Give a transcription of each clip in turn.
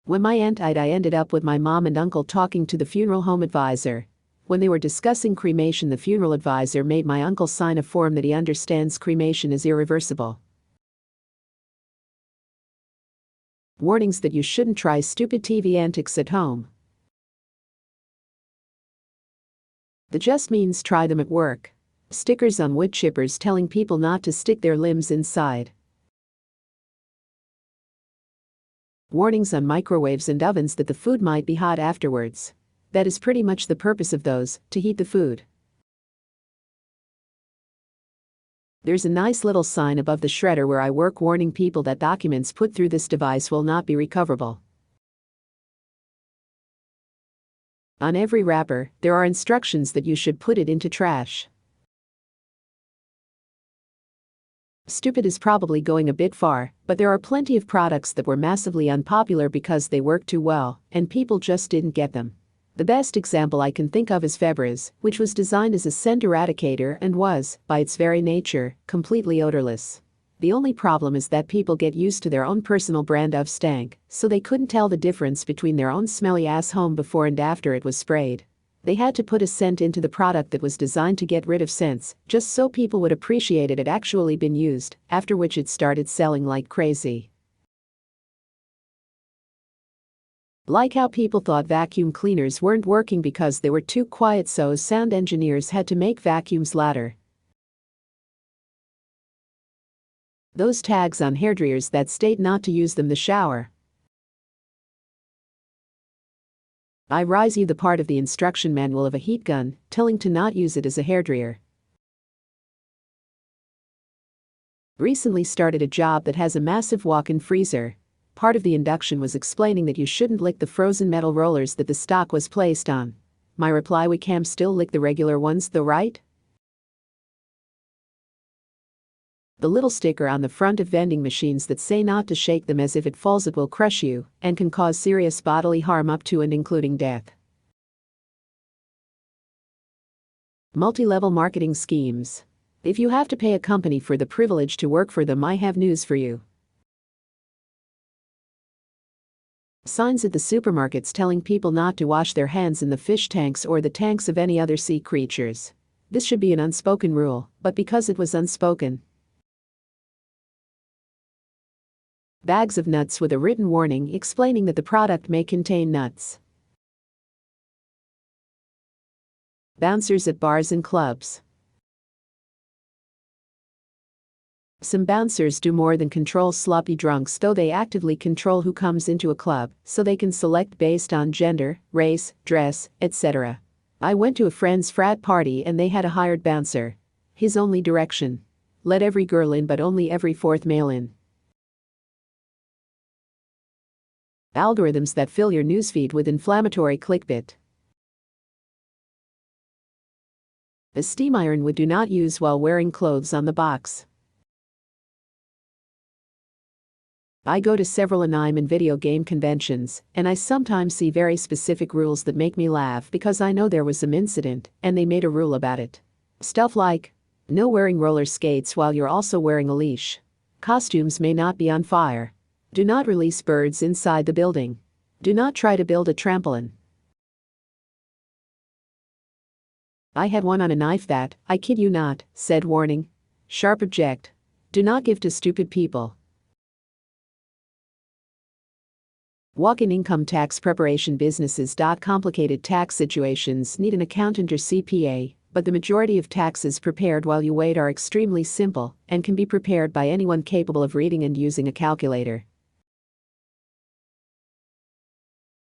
When my aunt died, I ended up with my mom and uncle talking to the funeral home advisor. When they were discussing cremation, the funeral advisor made my uncle sign a form that he understands cremation is irreversible. Warnings that you shouldn't try stupid TV antics at home. The just means try them at work. Stickers on wood chippers telling people not to stick their limbs inside. Warnings on microwaves and ovens that the food might be hot afterwards. That is pretty much the purpose of those, to heat the food. There's a nice little sign above the shredder where I work warning people that documents put through this device will not be recoverable. On every wrapper, there are instructions that you should put it into trash. Stupid is probably going a bit far, but there are plenty of products that were massively unpopular because they worked too well, and people just didn't get them. The best example I can think of is Febreze, which was designed as a scent eradicator and was, by its very nature, completely odorless. The only problem is that people get used to their own personal brand of stank, so they couldn't tell the difference between their own smelly ass home before and after it was sprayed. They had to put a scent into the product that was designed to get rid of scents, just so people would appreciate it had actually been used, after which it started selling like crazy. Like how people thought vacuum cleaners weren't working because they were too quiet, so sound engineers had to make vacuums louder. Those tags on hairdryers that state not to use them in the shower. I rise you the part of the instruction manual of a heat gun, telling to not use it as a hairdryer. Recently started a job that has a massive walk-in freezer. Part of the induction was explaining that you shouldn't lick the frozen metal rollers that the stock was placed on. My reply: we can still lick the regular ones though, right? The little sticker on the front of vending machines that say not to shake them as if it falls it will crush you and can cause serious bodily harm up to and including death. Multi-level marketing schemes. If you have to pay a company for the privilege to work for them, I have news for you. Signs at the supermarkets telling people not to wash their hands in the fish tanks or the tanks of any other sea creatures. This should be an unspoken rule, but because it was unspoken. Bags of nuts with a written warning explaining that the product may contain nuts. Bouncers at bars and clubs. Some bouncers do more than control sloppy drunks, though they actively control who comes into a club, so they can select based on gender, race, dress, etc. I went to a friend's frat party and they had a hired bouncer. His only direction: let every girl in but only every fourth male in. Algorithms that fill your newsfeed with inflammatory clickbait. A steam iron would do not use while wearing clothes on the box. I go to several anime and video game conventions, and I sometimes see very specific rules that make me laugh because I know there was some incident, and they made a rule about it. Stuff like, no wearing roller skates while you're also wearing a leash. Costumes may not be on fire. Do not release birds inside the building. Do not try to build a trampoline. I had one on a knife that, I kid you not, said warning. Sharp object. Do not give to stupid people. Walk-in income tax preparation businesses. Complicated tax situations need an accountant or CPA, but the majority of taxes prepared while you wait are extremely simple and can be prepared by anyone capable of reading and using a calculator.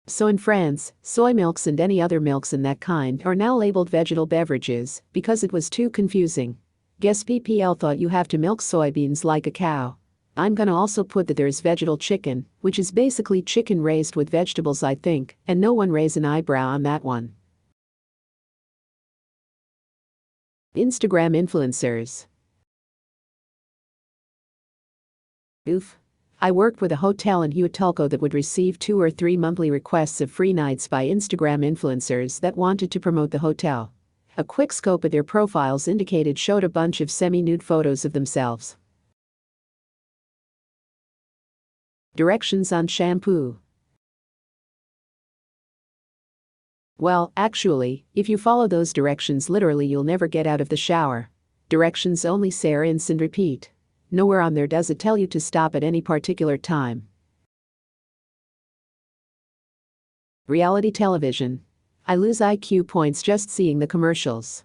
So in France, soy milks and any other milks in that kind are now labeled vegetal beverages because it was too confusing. Guess PPL thought you have to milk soybeans like a cow. I'm gonna also put that there's vegetal chicken, which is basically chicken raised with vegetables, I think, and no one raise an eyebrow on that one. Instagram influencers. Oof. I worked with a hotel in Huatulco that would receive 2 or 3 monthly requests of free nights by Instagram influencers that wanted to promote the hotel. A quick scope of their profiles indicated showed a bunch of semi-nude photos of themselves. Directions on shampoo. Well, actually, if you follow those directions literally, you'll never get out of the shower. Directions only say rinse and repeat. Nowhere on there does it tell you to stop at any particular time. Reality television. I lose IQ points just seeing the commercials.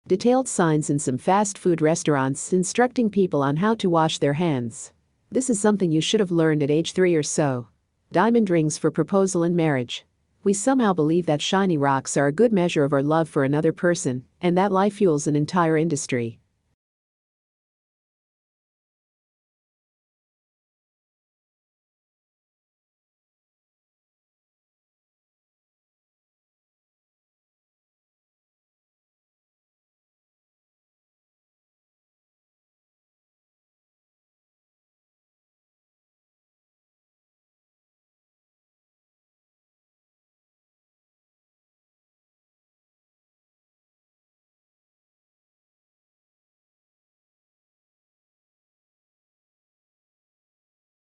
Detailed signs in some fast food restaurants instructing people on how to wash their hands. This is something you should have learned at age 3 or so. Diamond rings for proposal and marriage. We somehow believe that shiny rocks are a good measure of our love for another person, and that life fuels an entire industry.